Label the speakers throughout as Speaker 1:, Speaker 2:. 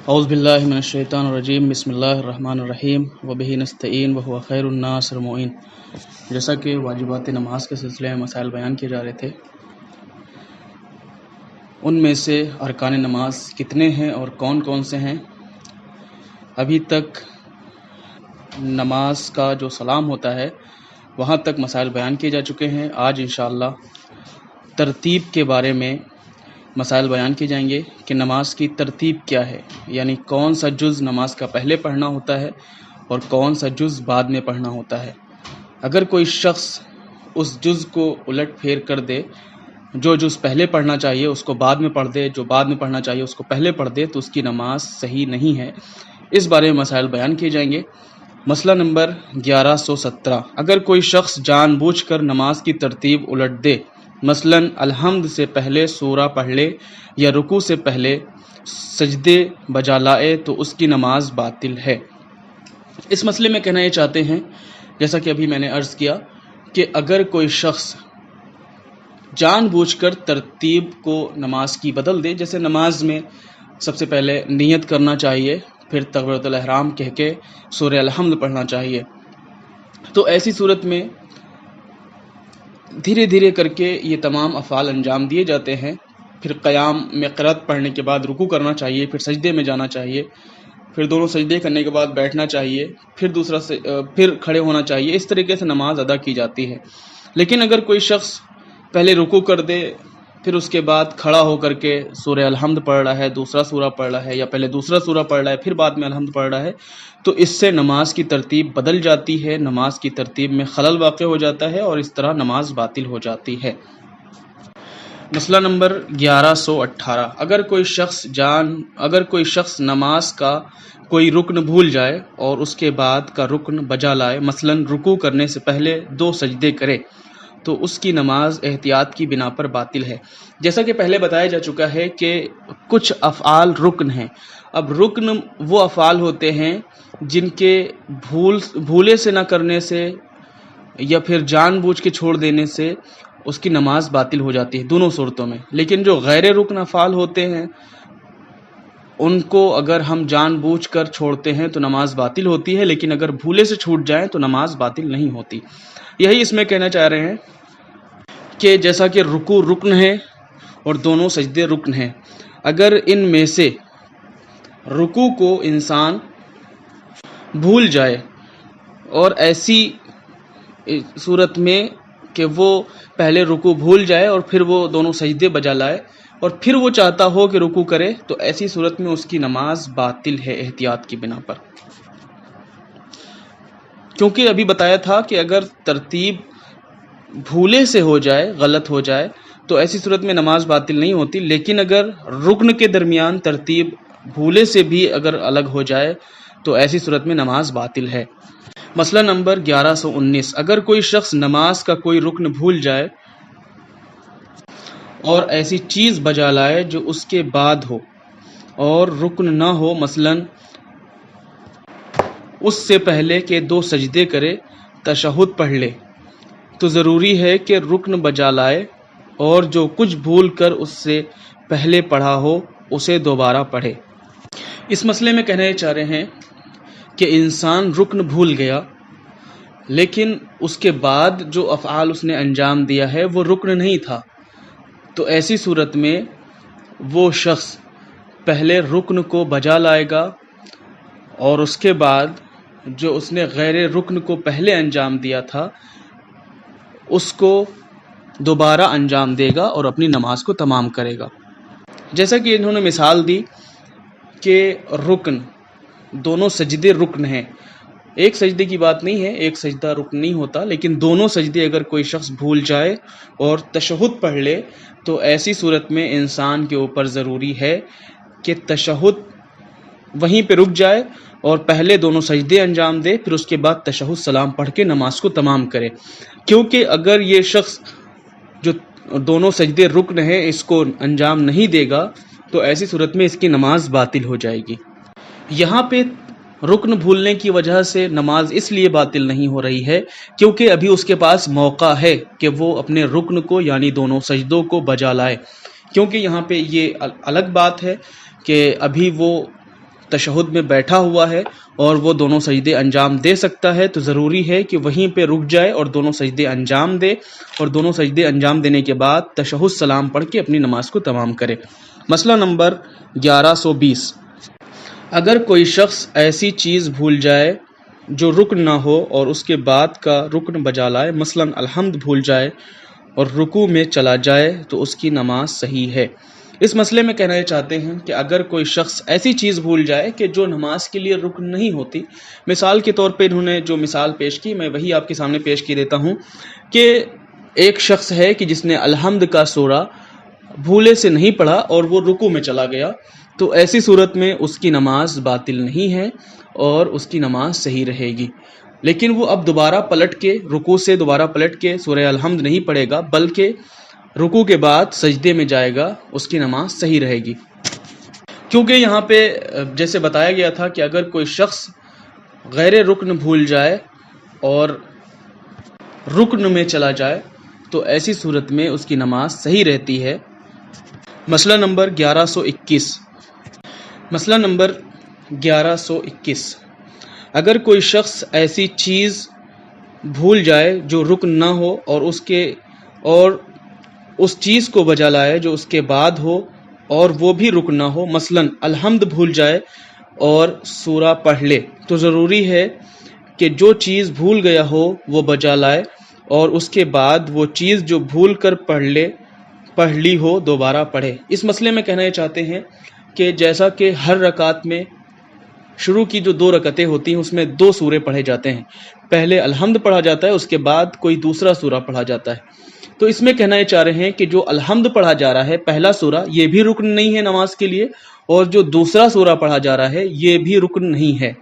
Speaker 1: اعوذ باللہ من الشیطان الرجیم بسم اللہ الرحمن الرحیم وبہ نستعین وہو خیر الناس المعین۔ جیسا کہ واجبات نماز کے سلسلے میں مسائل بیان کیے جا رہے تھے، ان میں سے ارکان نماز کتنے ہیں اور کون کون سے ہیں۔ ابھی تک نماز کا جو سلام ہوتا ہے وہاں تک مسائل بیان کیے جا چکے ہیں۔ آج انشاءاللہ ترتیب کے بارے میں مسائل بیان کیے جائیں گے کہ نماز کی ترتیب کیا ہے، یعنی کون سا جز نماز کا پہلے پڑھنا ہوتا ہے اور کون سا جز بعد میں پڑھنا ہوتا ہے۔ اگر کوئی شخص اس جز کو الٹ پھیر کر دے، جو جز پہلے پڑھنا چاہیے اس کو بعد میں پڑھ دے، جو بعد میں پڑھنا چاہیے اس کو پہلے پڑھ دے، تو اس کی نماز صحیح نہیں ہے۔ اس بارے میں مسائل بیان کیے جائیں گے۔ مسئلہ نمبر 1117، اگر کوئی شخص جان بوجھ کر نماز کی ترتیب الٹ دے، مثلا الحمد سے پہلے سورہ پڑھ لے یا رکوع سے پہلے سجدے بجا لائے، تو اس کی نماز باطل ہے۔ اس مسئلے میں کہنا یہ چاہتے ہیں، جیسا کہ ابھی میں نے عرض کیا، کہ اگر کوئی شخص جان بوجھ کر ترتیب کو نماز کی بدل دے، جیسے نماز میں سب سے پہلے نیت کرنا چاہیے، پھر تکبیرۃ الاحرام کہہ کے سورہ الحمد پڑھنا چاہیے، تو ایسی صورت میں دھیرے دھیرے کر کے یہ تمام افعال انجام دیے جاتے ہیں۔ پھر قیام میں قرأت پڑھنے کے بعد رکوع کرنا چاہیے، پھر سجدے میں جانا چاہیے، پھر دونوں سجدے کرنے کے بعد بیٹھنا چاہیے، پھر کھڑے ہونا چاہیے۔ اس طریقے سے نماز ادا کی جاتی ہے۔ لیکن اگر کوئی شخص پہلے رکوع کر دے، پھر اس کے بعد کھڑا ہو کر کے سورہ الحمد پڑھ رہا ہے، دوسرا سورہ پڑھ رہا ہے، یا پہلے دوسرا سورہ پڑھ رہا ہے پھر بعد میں الحمد پڑھ رہا ہے، تو اس سے نماز کی ترتیب بدل جاتی ہے، نماز کی ترتیب میں خلل واقع ہو جاتا ہے اور اس طرح نماز باطل ہو جاتی ہے۔ مسئلہ نمبر 1118، اگر کوئی شخص نماز کا کوئی رکن بھول جائے اور اس کے بعد کا رکن بجا لائے، مثلا رکوع کرنے سے پہلے 2 سجدے کرے، تو اس کی نماز احتیاط کی بنا پر باطل ہے۔ جیسا کہ پہلے بتایا جا چکا ہے کہ کچھ افعال رکن ہیں۔ اب رکن وہ افعال ہوتے ہیں جن کے بھولے سے نہ کرنے سے یا پھر جان بوجھ کے چھوڑ دینے سے اس کی نماز باطل ہو جاتی ہے، دونوں صورتوں میں۔ لیکن جو غیر رکن افعال ہوتے ہیں ان کو اگر ہم جان بوجھ کر چھوڑتے ہیں تو نماز باطل ہوتی ہے، لیکن اگر بھولے سے چھوٹ جائیں تو نماز باطل نہیں ہوتی۔ یہی اس میں کہنا چاہ رہے ہیں کہ جیسا کہ رکوع رکن ہے اور دونوں سجدے رکن ہیں، اگر ان میں سے رکوع کو انسان بھول جائے اور ایسی صورت میں کہ وہ پہلے رکوع بھول جائے اور پھر وہ دونوں سجدے بجا لائے اور پھر وہ چاہتا ہو کہ رکوع کرے، تو ایسی صورت میں اس کی نماز باطل ہے احتیاط کی بنا پر۔ کیونکہ ابھی بتایا تھا کہ اگر ترتیب بھولے سے ہو جائے، غلط ہو جائے، تو ایسی صورت میں نماز باطل نہیں ہوتی، لیکن اگر رکن کے درمیان ترتیب بھولے سے بھی اگر الگ ہو جائے تو ایسی صورت میں نماز باطل ہے۔ مسئلہ نمبر 1119، اگر کوئی شخص نماز کا کوئی رکن بھول جائے اور ایسی چیز بجا لائے جو اس کے بعد ہو اور رکن نہ ہو، مثلا اس سے پہلے کہ 2 سجدے کرے، تشہد پڑھ لے، تو ضروری ہے کہ رکن بجا لائے اور جو کچھ بھول کر اس سے پہلے پڑھا ہو اسے دوبارہ پڑھے۔ اس مسئلے میں کہنا یہ چاہ رہے ہیں کہ انسان رکن بھول گیا، لیکن اس کے بعد جو افعال اس نے انجام دیا ہے وہ رکن نہیں تھا، تو ایسی صورت میں وہ شخص پہلے رکن کو بجا لائے گا اور اس کے بعد جو اس نے غیر رکن کو پہلے انجام دیا تھا اس کو دوبارہ انجام دے گا اور اپنی نماز کو تمام کرے گا۔ جیسا کہ انہوں نے مثال دی کہ رکن، دونوں سجدے رکن ہیں، ایک سجدے کی بات نہیں ہے، ایک سجدہ رکن نہیں ہوتا، لیکن دونوں سجدے اگر کوئی شخص بھول جائے اور تشہد پڑھ لے تو ایسی صورت میں انسان کے اوپر ضروری ہے کہ تشہد وہیں پہ رک جائے اور پہلے دونوں سجدے انجام دے، پھر اس کے بعد تشہد سلام پڑھ کے نماز کو تمام کرے۔ کیونکہ اگر یہ شخص جو دونوں سجدے رکن ہیں اس کو انجام نہیں دے گا تو ایسی صورت میں اس کی نماز باطل ہو جائے گی۔ یہاں پہ رکن بھولنے کی وجہ سے نماز اس لیے باطل نہیں ہو رہی ہے کیونکہ ابھی اس کے پاس موقع ہے کہ وہ اپنے رکن کو یعنی دونوں سجدوں کو بجا لائے۔ کیونکہ یہاں پہ یہ الگ بات ہے کہ ابھی وہ تشہد میں بیٹھا ہوا ہے اور وہ دونوں سجدے انجام دے سکتا ہے تو ضروری ہے کہ وہیں پہ رک جائے اور دونوں سجدے انجام دے، اور دونوں سجدے انجام دینے کے بعد تشہد سلام پڑھ کے اپنی نماز کو تمام کرے۔ مسئلہ نمبر 1120، اگر کوئی شخص ایسی چیز بھول جائے جو رکن نہ ہو اور اس کے بعد کا رکن بجا لائے، مثلا الحمد بھول جائے اور رکوع میں چلا جائے تو اس کی نماز صحیح ہے۔ اس مسئلے میں کہنا یہ چاہتے ہیں کہ اگر کوئی شخص ایسی چیز بھول جائے کہ جو نماز کے لیے رکن نہیں ہوتی، مثال کے طور پہ انہوں نے جو مثال پیش کی میں وہی آپ کے سامنے پیش کی دیتا ہوں کہ ایک شخص ہے کہ جس نے الحمد کا سورہ بھولے سے نہیں پڑھا اور وہ رکوع میں چلا گیا، تو ایسی صورت میں اس کی نماز باطل نہیں ہے اور اس کی نماز صحیح رہے گی، لیکن وہ اب دوبارہ پلٹ کے رکوع سے دوبارہ پلٹ کے سورہ الحمد نہیں پڑھے گا، بلکہ رکوع کے بعد سجدے میں جائے گا، اس کی نماز صحیح رہے گی۔ کیونکہ یہاں پہ جیسے بتایا گیا تھا کہ اگر کوئی شخص غیر رکن بھول جائے اور رکن میں چلا جائے تو ایسی صورت میں اس کی نماز صحیح رہتی ہے۔ مسئلہ نمبر 1121، مسئلہ نمبر 1121، اگر کوئی شخص ایسی چیز بھول جائے جو رکن نہ ہو اور اس چیز کو بجا لائے جو اس کے بعد ہو اور وہ بھی رکن نہ ہو، مثلا الحمد بھول جائے اور سورہ پڑھ لے، تو ضروری ہے کہ جو چیز بھول گیا ہو وہ بجا لائے اور اس کے بعد وہ چیز جو بھول کر پڑھ لی ہو دوبارہ پڑھے۔ اس مسئلے میں کہنا یہ چاہتے ہیں کہ جیسا کہ ہر رکعت میں شروع کی جو 2 رکعتیں ہوتی ہیں اس میں 2 سورے پڑھے جاتے ہیں، پہلے الحمد پڑھا جاتا ہے، اس کے بعد کوئی دوسرا سورہ پڑھا جاتا ہے، تو اس میں کہنا یہ چاہ رہے ہیں کہ جو الحمد پڑھا جا رہا ہے پہلا سورہ یہ بھی رکن نہیں ہے نماز کے لیے، اور جو دوسرا سورہ پڑھا جا رہا ہے یہ بھی رکن نہیں ہے۔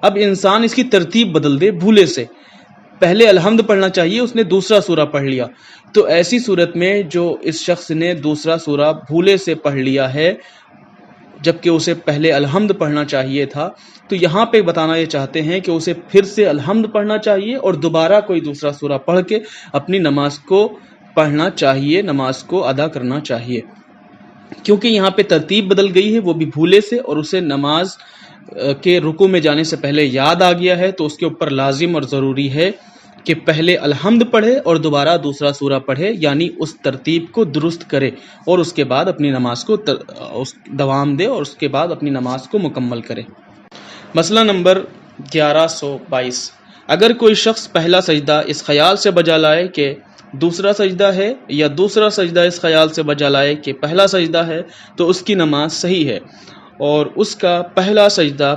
Speaker 1: اب انسان اس کی ترتیب بدل دے، بھولے سے پہلے الحمد پڑھنا چاہیے، اس نے دوسرا سورہ پڑھ لیا، تو ایسی صورت میں جو اس شخص نے دوسرا سورہ بھولے سے پڑھ لیا ہے جبکہ اسے پہلے الحمد پڑھنا چاہیے تھا، تو یہاں پہ بتانا یہ چاہتے ہیں کہ اسے پھر سے الحمد پڑھنا چاہیے اور دوبارہ کوئی دوسرا سورہ پڑھ کے اپنی نماز کو پڑھنا چاہیے، نماز کو ادا کرنا چاہیے، کیونکہ یہاں پہ ترتیب بدل گئی ہے، وہ بھی بھولے سے، اور اسے نماز کے رکوع میں جانے سے پہلے یاد آ گیا ہے، تو اس کے اوپر لازم اور ضروری ہے کہ پہلے الحمد پڑھے اور دوبارہ دوسرا سورہ پڑھے، یعنی اس ترتیب کو درست کرے اور اس کے بعد اپنی نماز کو دوام دے اور اس کے بعد اپنی نماز کو مکمل کرے۔ مسئلہ نمبر 1122، اگر کوئی شخص پہلا سجدہ اس خیال سے بجا لائے کہ دوسرا سجدہ ہے یا دوسرا سجدہ اس خیال سے بجا لائے کہ پہلا سجدہ ہے تو اس کی نماز صحیح ہے اور اس کا پہلا سجدہ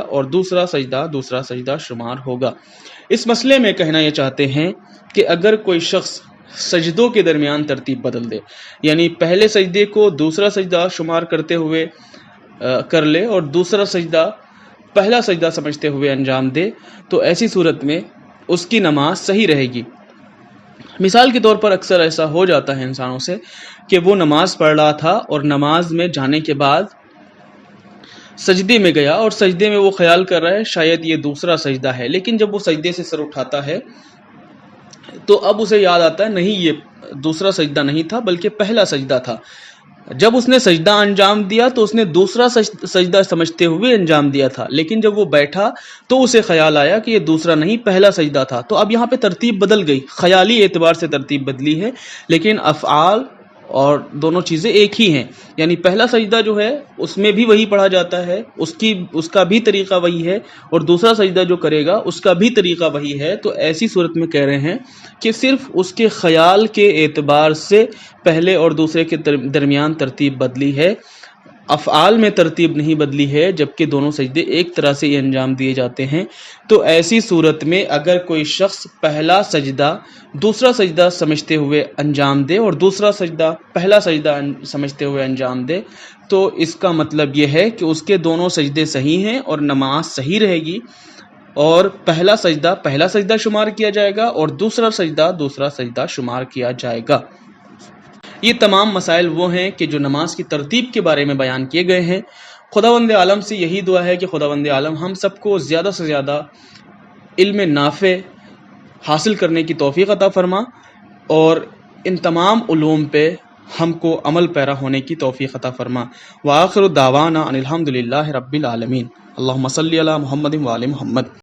Speaker 1: اور دوسرا سجدہ شمار ہوگا۔ اس مسئلے میں کہنا یہ چاہتے ہیں کہ اگر کوئی شخص سجدوں کے درمیان ترتیب بدل دے، یعنی پہلے سجدے کو دوسرا سجدہ شمار کرتے ہوئے کر لے اور دوسرا سجدہ پہلا سجدہ سمجھتے ہوئے انجام دے، تو ایسی صورت میں اس کی نماز صحیح رہے گی۔ مثال کے طور پر اکثر ایسا ہو جاتا ہے انسانوں سے کہ وہ نماز پڑھ رہا تھا اور نماز میں جانے کے بعد سجدے میں گیا اور سجدے میں وہ خیال کر رہا ہے شاید یہ دوسرا سجدہ ہے، لیکن جب وہ سجدے سے سر اٹھاتا ہے تو اب اسے یاد آتا ہے نہیں یہ دوسرا سجدہ نہیں تھا بلکہ پہلا سجدہ تھا۔ جب اس نے سجدہ انجام دیا تو اس نے دوسرا سجدہ سمجھتے ہوئے انجام دیا تھا، لیکن جب وہ بیٹھا تو اسے خیال آیا کہ یہ دوسرا نہیں پہلا سجدہ تھا، تو اب یہاں پہ ترتیب بدل گئی، خیالی اعتبار سے ترتیب بدلی ہے، لیکن افعال اور دونوں چیزیں ایک ہی ہیں، یعنی پہلا سجدہ جو ہے اس میں بھی وہی پڑھا جاتا ہے، اس کا بھی طریقہ وہی ہے، اور دوسرا سجدہ جو کرے گا اس کا بھی طریقہ وہی ہے۔ تو ایسی صورت میں کہہ رہے ہیں کہ صرف اس کے خیال کے اعتبار سے پہلے اور دوسرے کے درمیان ترتیب بدلی ہے، افعال میں ترتیب نہیں بدلی ہے، جبکہ دونوں سجدے ایک طرح سے ہی انجام دیے جاتے ہیں۔ تو ایسی صورت میں اگر کوئی شخص پہلا سجدہ دوسرا سجدہ سمجھتے ہوئے انجام دے اور دوسرا سجدہ پہلا سجدہ سمجھتے ہوئے انجام دے، تو اس کا مطلب یہ ہے کہ اس کے دونوں سجدے صحیح ہیں اور نماز صحیح رہے گی، اور پہلا سجدہ شمار کیا جائے گا اور دوسرا سجدہ شمار کیا جائے گا۔ یہ تمام مسائل وہ ہیں کہ جو نماز کی ترتیب کے بارے میں بیان کیے گئے ہیں۔ خداوند عالم سے یہی دعا ہے کہ خداوند عالم ہم سب کو زیادہ سے زیادہ علم نافع حاصل کرنے کی توفیق عطا فرما اور ان تمام علوم پہ ہم کو عمل پیرا ہونے کی توفیق عطا فرما۔ وآخر دعوانا ان الحمد للہ رب العالمین۔ اللہم صلی علی محمد و آل محمد۔